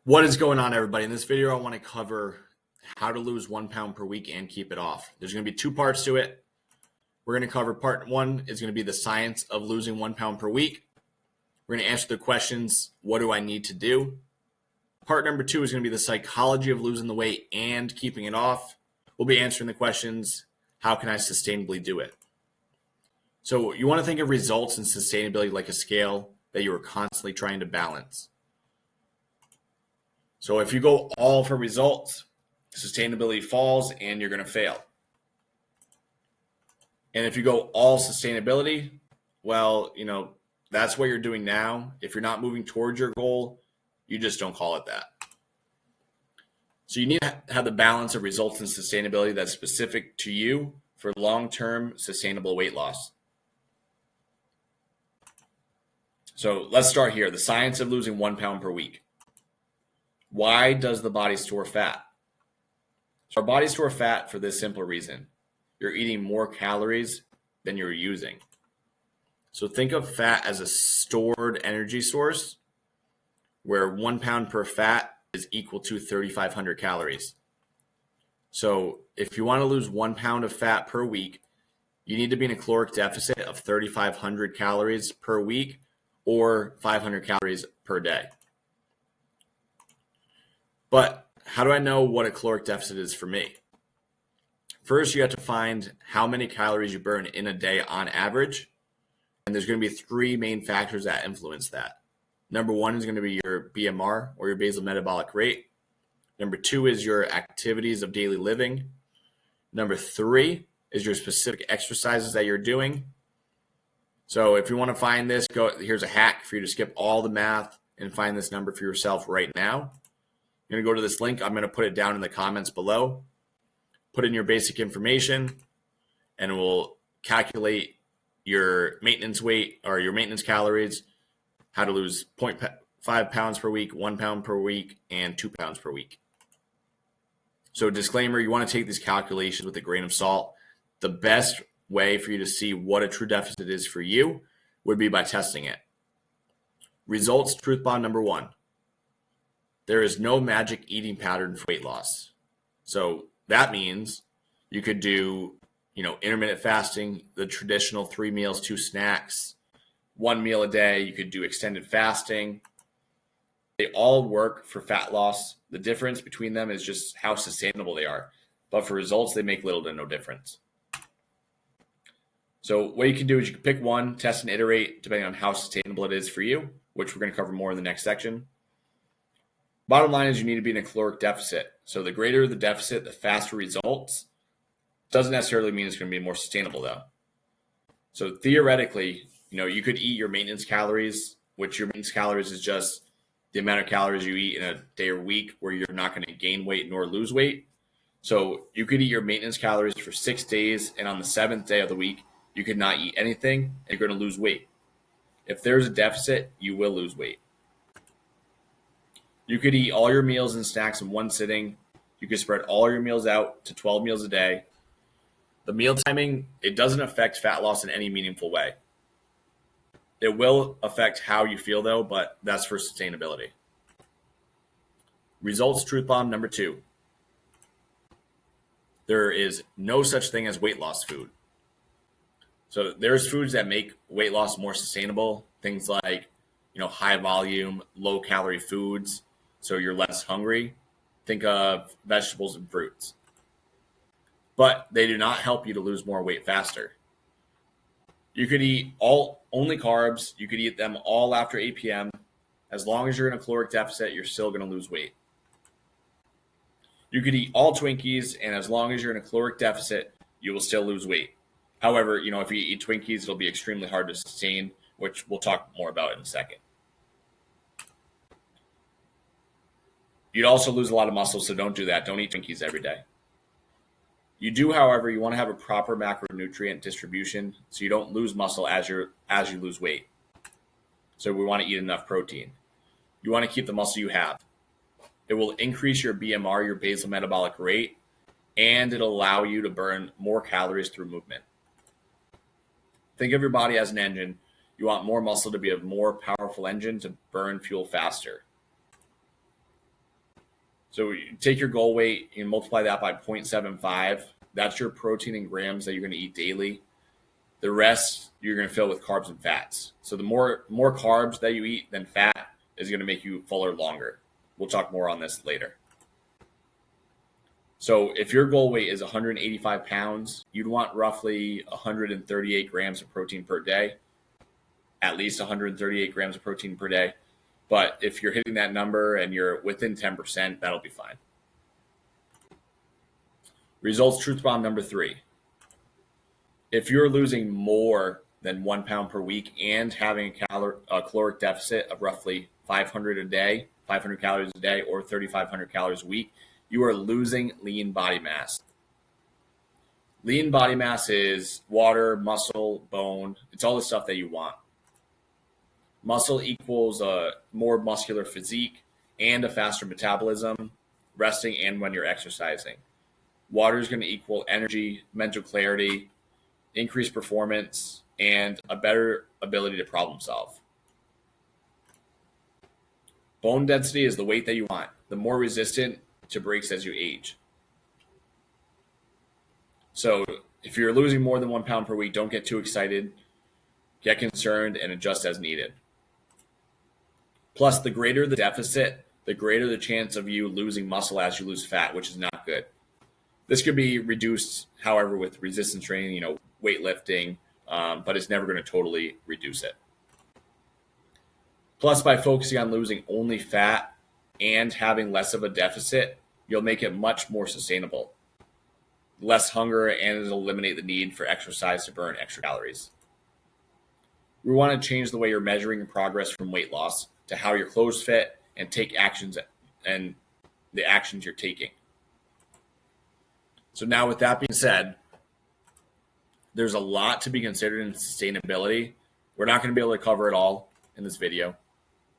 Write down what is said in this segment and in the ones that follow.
What is going on, everybody? In this video, I want to cover how to lose 1 pound per week and keep it off. There's going to be two parts to it. We're going to cover part one is going to be the science of losing 1 pound per week. We're going to answer the questions, what do I need to do? Part number two is going to be the psychology of losing the weight and keeping it off. We'll be answering the questions, how can I sustainably do it? So you want to think of results and sustainability like a scale that you are constantly trying to balance. So if you go all for results, sustainability falls and you're going to fail. And if you go all sustainability, well, that's what you're doing now. If you're not moving towards your goal, you just don't call it that. So you need to have the balance of results and sustainability that's specific to you for long-term sustainable weight loss. So let's start here. The science of losing 1 pound per week. Why does the body store fat? So our bodies store fat for this simple reason. You're eating more calories than you're using. So think of fat as a stored energy source where 1 pound per fat is equal to 3,500 calories. So if you want to lose 1 pound of fat per week, you need to be in a caloric deficit of 3,500 calories per week or 500 calories per day. But how do I know what a caloric deficit is for me? First, you have to find how many calories you burn in a day on average. And there's going to be three main factors that influence that. Number one is going to be your BMR, or your basal metabolic rate. Number two is your activities of daily living. Number three is your specific exercises that you're doing. So if you want to find this, here's a hack for you to skip all the math and find this number for yourself right now. You're going to go to this link. I'm going to put it down in the comments below. Put in your basic information, and it will calculate your maintenance weight or your maintenance calories, how to lose 0.5 pounds per week, 1 pound per week, and 2 pounds per week. So disclaimer, you want to take these calculations with a grain of salt. The best way for you to see what a true deficit is for you would be by testing it. Results truth bomb number one. There is no magic eating pattern for weight loss. So that means you could do, intermittent fasting, the traditional 3 meals, 2 snacks, 1 meal a day. You could do extended fasting. They all work for fat loss. The difference between them is just how sustainable they are. But for results, they make little to no difference. So what you can do is you can pick one, test and iterate depending on how sustainable it is for you, which we're going to cover more in the next section. Bottom line is you need to be in a caloric deficit. So the greater the deficit, the faster results. Doesn't necessarily mean it's going to be more sustainable though. So theoretically, you could eat your maintenance calories, which your maintenance calories is just the amount of calories you eat in a day or week where you're not going to gain weight nor lose weight. So you could eat your maintenance calories for 6 days, and on the 7th day of the week, you could not eat anything and you're going to lose weight. If there's a deficit, you will lose weight. You could eat all your meals and snacks in one sitting. You could spread all your meals out to 12 meals a day. The meal timing, it doesn't affect fat loss in any meaningful way. It will affect how you feel though, but that's for sustainability. Results truth bomb number two. There is no such thing as weight loss food. So there's foods that make weight loss more sustainable. Things like, high volume, low calorie foods. So you're less hungry. Think of vegetables and fruits. But they do not help you to lose more weight faster. You could eat only carbs. You could eat them all after 8 p.m. As long as you're in a caloric deficit, you're still going to lose weight. You could eat all Twinkies, and as long as you're in a caloric deficit, you will still lose weight. However, if you eat Twinkies, it'll be extremely hard to sustain, which we'll talk more about in a second. You'd also lose a lot of muscle, so don't do that. Don't eat Twinkies every day. You do, however, you want to have a proper macronutrient distribution so you don't lose muscle as you lose weight. So we want to eat enough protein. You want to keep the muscle you have. It will increase your BMR, your basal metabolic rate, and it'll allow you to burn more calories through movement. Think of your body as an engine. You want more muscle to be a more powerful engine to burn fuel faster. So you take your goal weight and multiply that by 0.75. That's your protein in grams that you're going to eat daily. The rest you're going to fill with carbs and fats. So the more carbs that you eat than fat is going to make you fuller longer. We'll talk more on this later. So if your goal weight is 185 pounds, you'd want roughly 138 grams of protein per day, at least 138 grams of protein per day. But if you're hitting that number and you're within 10%, that'll be fine. Results truth bomb number 3. If you're losing more than 1 pound per week and having a caloric deficit of roughly 500 a day, 500 calories a day, or 3,500 calories a week, you are losing lean body mass. Lean body mass is water, muscle, bone. It's all the stuff that you want. Muscle equals a more muscular physique and a faster metabolism, resting and when you're exercising. Water is going to equal energy, mental clarity, increased performance, and a better ability to problem solve. Bone density is the weight that you want, the more resistant to breaks as you age. So if you're losing more than 1 pound per week, don't get too excited. Get concerned and adjust as needed. Plus, the greater the deficit, the greater the chance of you losing muscle as you lose fat, which is not good. This could be reduced, however, with resistance training, weightlifting, but it's never going to totally reduce it. Plus, by focusing on losing only fat and having less of a deficit, you'll make it much more sustainable. Less hunger, and it'll eliminate the need for exercise to burn extra calories. We want to change the way you're measuring progress from weight loss to how your clothes fit and take actions and the actions you're taking. So now with that being said, there's a lot to be considered in sustainability. We're not going to be able to cover it all in this video,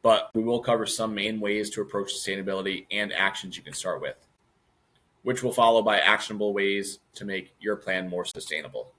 but we will cover some main ways to approach sustainability and actions you can start with, which will follow by actionable ways to make your plan more sustainable.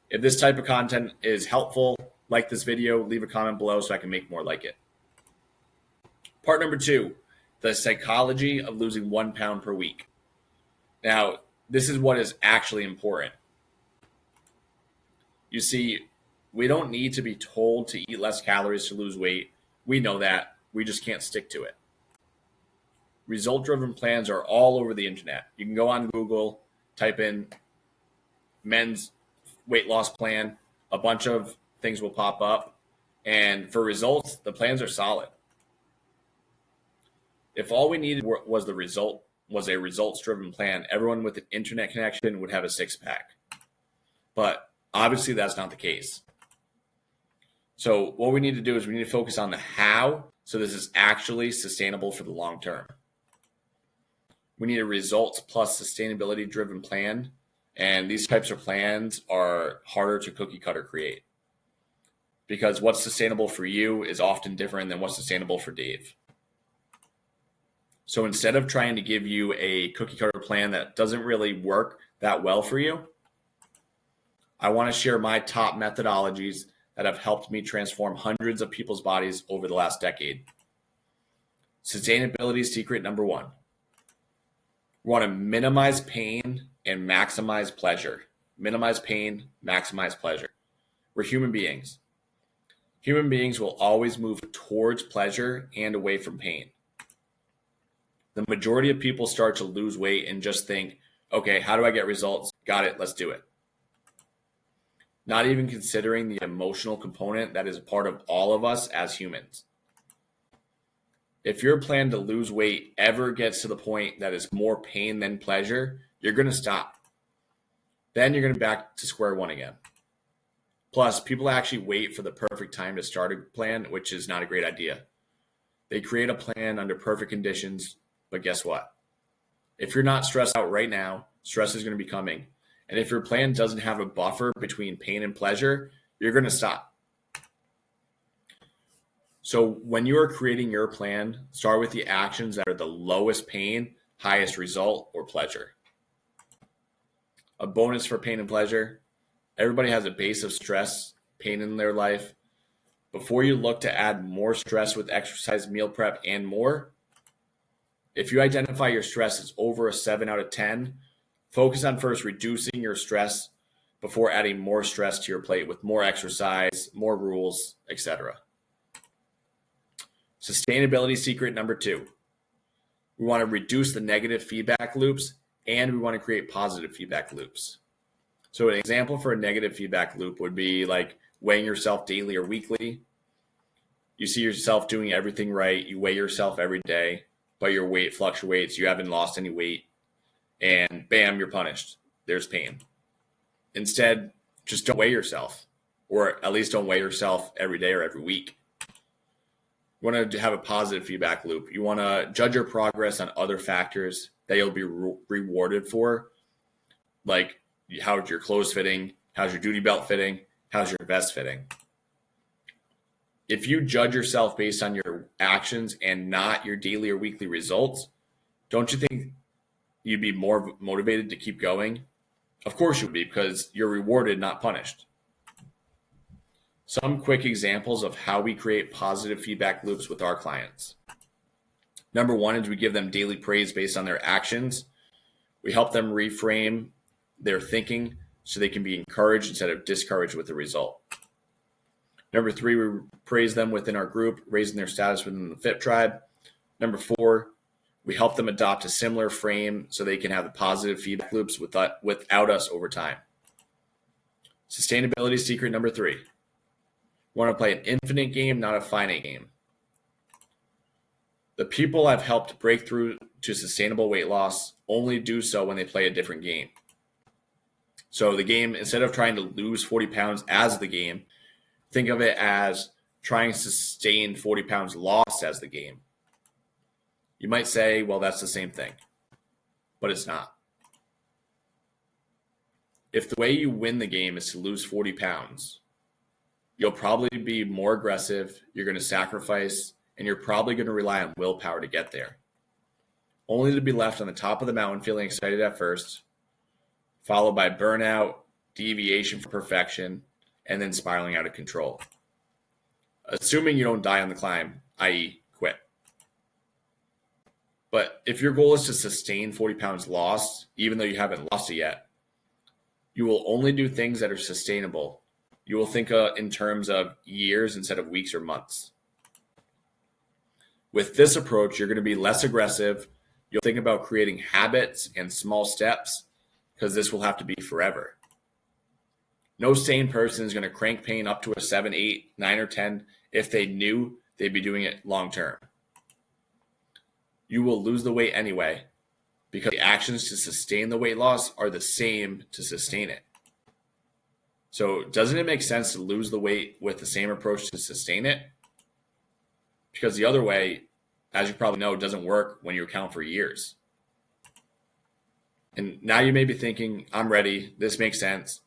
If this type of content is helpful, like this video, leave a comment below so I can make more like it. Part number 2, the psychology of losing 1 pound per week. Now, this is what is actually important. You see, we don't need to be told to eat less calories to lose weight. We know that. We just can't stick to it. Result-driven plans are all over the internet. You can go on Google, type in men's weight loss plan. A bunch of things will pop up. And for results, the plans are solid. If all we needed was a results-driven plan, everyone with an internet connection would have a six-pack. But obviously, that's not the case. So what we need to do is we need to focus on the how, so this is actually sustainable for the long term. We need a results plus sustainability-driven plan, and these types of plans are harder to cookie-cutter create because what's sustainable for you is often different than what's sustainable for Dave. So instead of trying to give you a cookie-cutter plan that doesn't really work that well for you, I want to share my top methodologies that have helped me transform hundreds of people's bodies over the last decade. Sustainability secret number 1. We want to minimize pain and maximize pleasure. Minimize pain, maximize pleasure. We're human beings. Human beings will always move towards pleasure and away from pain. The majority of people start to lose weight and just think, okay, how do I get results? Got it, let's do it. Not even considering the emotional component that is a part of all of us as humans. If your plan to lose weight ever gets to the point that is more pain than pleasure, you're going to stop. Then you're going to be back to square one again. Plus, people actually wait for the perfect time to start a plan, which is not a great idea. They create a plan under perfect conditions, but guess what? If you're not stressed out right now, stress is going to be coming. And if your plan doesn't have a buffer between pain and pleasure, you're going to stop. So when you are creating your plan, start with the actions that are the lowest pain, highest result, or pleasure. A bonus for pain and pleasure. Everybody has a base of stress, pain in their life. Before you look to add more stress with exercise, meal prep, and more, If you identify your stress as over a 7 out of 10, focus on first reducing your stress before adding more stress to your plate with more exercise, more rules, etc. Sustainability secret number 2. We want to reduce the negative feedback loops and we want to create positive feedback loops. So an example for a negative feedback loop would be like weighing yourself daily or weekly. You see yourself doing everything right. You weigh yourself every day, but your weight fluctuates. You haven't lost any weight and bam, you're punished. There's pain. Instead, just don't weigh yourself, or at least don't weigh yourself every day or every week. You want to have a positive feedback loop. You want to judge your progress on other factors that you'll be rewarded for, like how's your clothes fitting, how's your duty belt fitting, how's your vest fitting. If you judge yourself based on your actions and not your daily or weekly results, don't you think you'd be more motivated to keep going? Of course you would be, because you're rewarded, not punished. Some quick examples of how we create positive feedback loops with our clients. Number 1 is we give them daily praise based on their actions. We help them reframe their thinking so they can be encouraged instead of discouraged with the result. Number 3, we praise them within our group, raising their status within the FIP tribe. Number 4, we help them adopt a similar frame so they can have the positive feedback loops without us over time. Sustainability secret number 3. We want to play an infinite game, not a finite game. The people I've helped break through to sustainable weight loss only do so when they play a different game. So the game, instead of trying to lose 40 pounds as the game, think of it as trying to sustain 40 pounds lost as the game. You might say, well, that's the same thing, but it's not. If the way you win the game is to lose 40 pounds, you'll probably be more aggressive, you're going to sacrifice, and you're probably going to rely on willpower to get there, only to be left on the top of the mountain feeling excited at first, followed by burnout, deviation from perfection, and then spiraling out of control. Assuming you don't die on the climb, i.e. quit. But if your goal is to sustain 40 pounds lost, even though you haven't lost it yet, you will only do things that are sustainable. You will think in terms of years instead of weeks or months. With this approach, you're going to be less aggressive. You'll think about creating habits and small steps, because this will have to be forever. No sane person is going to crank pain up to a 7, 8, 9, or 10 if they knew they'd be doing it long term. You will lose the weight anyway, because the actions to sustain the weight loss are the same to sustain it. So doesn't it make sense to lose the weight with the same approach to sustain it? Because the other way, as you probably know, doesn't work when you account for years. And now you may be thinking, I'm ready, this makes sense,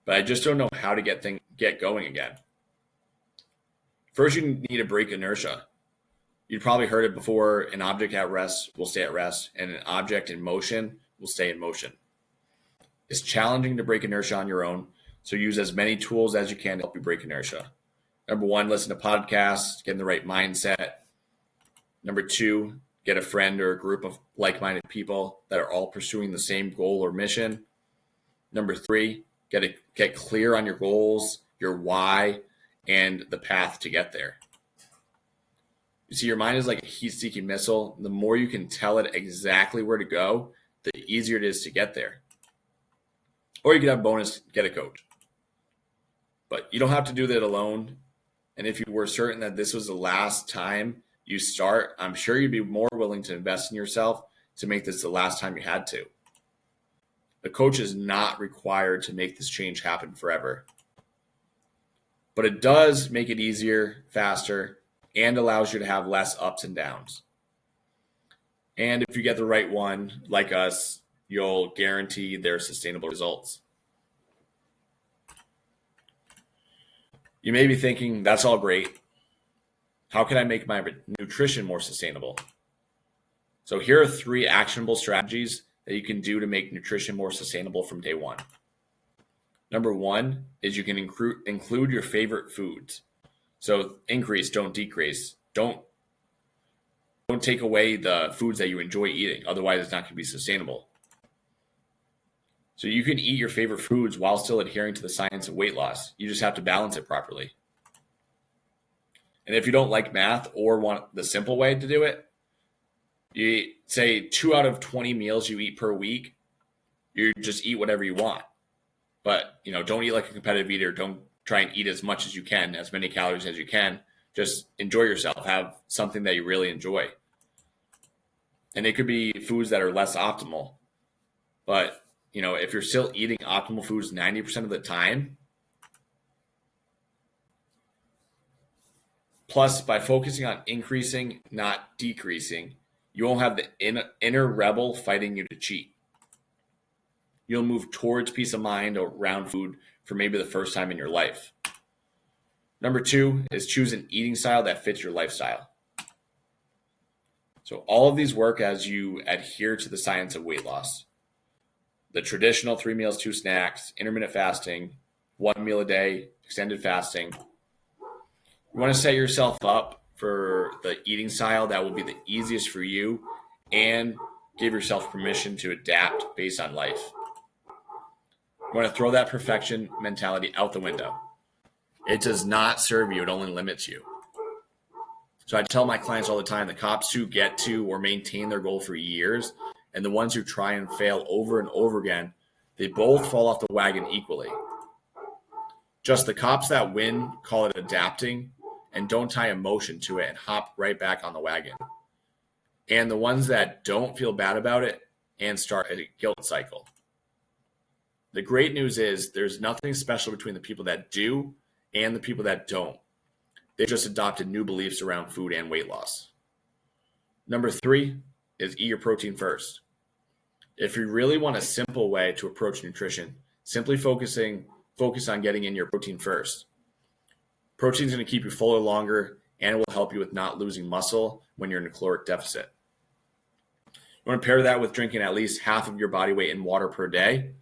but I just don't know how to get going again. First, you need to break inertia. You've probably heard it before: an object at rest will stay at rest, and an object in motion will stay in motion. It's challenging to break inertia on your own, so use as many tools as you can to help you break inertia. Number 1, listen to podcasts, get in the right mindset. Number 2, get a friend or a group of like-minded people that are all pursuing the same goal or mission. Number 3, get clear on your goals, your why, and the path to get there. You see, your mind is like a heat-seeking missile. The more you can tell it exactly where to go, the easier it is to get there. Or you could have a bonus, get a coach. But you don't have to do that alone. And if you were certain that this was the last time you start, I'm sure you'd be more willing to invest in yourself to make this the last time you had to. A coach is not required to make this change happen forever. But it does make it easier, faster, and allows you to have less ups and downs. And if you get the right one, like us, you'll guarantee their sustainable results. You may be thinking, that's all great. How can I make my nutrition more sustainable? So here are 3 actionable strategies that you can do to make nutrition more sustainable from day 1. Number 1 is you can include your favorite foods. So increase, don't decrease. Don't don't take away the foods that you enjoy eating. Otherwise, it's not going to be sustainable. So you can eat your favorite foods while still adhering to the science of weight loss. You just have to balance it properly. And if you don't like math or want the simple way to do it, you say 2 out of 20 meals you eat per week, you just eat whatever you want. But, don't eat like a competitive eater. Don't try and eat as much as you can, as many calories as you can. Just enjoy yourself. Have something that you really enjoy. And it could be foods that are less optimal. But, if you're still eating optimal foods 90% of the time, plus by focusing on increasing, not decreasing, you won't have the inner rebel fighting you to cheat. You'll move towards peace of mind around food for maybe the first time in your life. Number 2 is choose an eating style that fits your lifestyle. So all of these work as you adhere to the science of weight loss. The traditional 3 meals, 2 snacks, intermittent fasting, 1 meal a day, extended fasting. You want to set yourself up for the eating style that will be the easiest for you and give yourself permission to adapt based on life. You want to throw that perfection mentality out the window. It does not serve you. It only limits you. So I tell my clients all the time, the cops who get to or maintain their goal for years and the ones who try and fail over and over again, they both fall off the wagon equally. Just the cops that win call it adapting and don't tie emotion to it and hop right back on the wagon. And the ones that don't feel bad about it and start a guilt cycle. The great news is there's nothing special between the people that do and the people that don't. They just adopted new beliefs around food and weight loss. Number 3 is eat your protein first. If you really want a simple way to approach nutrition, simply focus on getting in your protein first. Protein is going to keep you fuller longer, and it will help you with not losing muscle when you're in a caloric deficit. You want to pair that with drinking at least half of your body weight in water per day.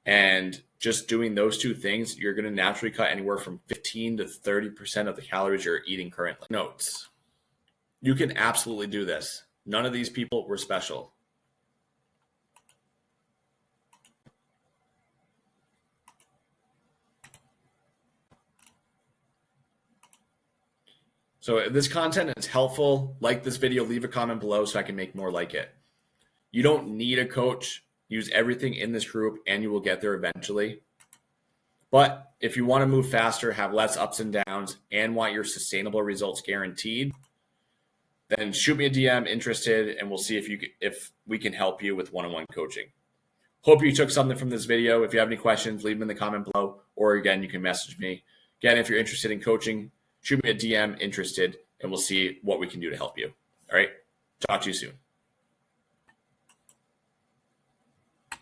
And just doing those 2 things, you're going to naturally cut anywhere from 15 to 30% of the calories you're eating currently. Notes. You can absolutely do this. None of these people were special. So if this content is helpful, like this video, leave a comment below so I can make more like it. You don't need a coach. Use everything in this group and you will get there eventually. But if you want to move faster, have less ups and downs, and want your sustainable results guaranteed, then shoot me a DM interested and we'll see if we can help you with one-on-one coaching. Hope you took something from this video. If you have any questions, leave them in the comment below, or again, you can message me. Again, if you're interested in coaching, shoot me a DM interested and we'll see what we can do to help you. All right. Talk to you soon.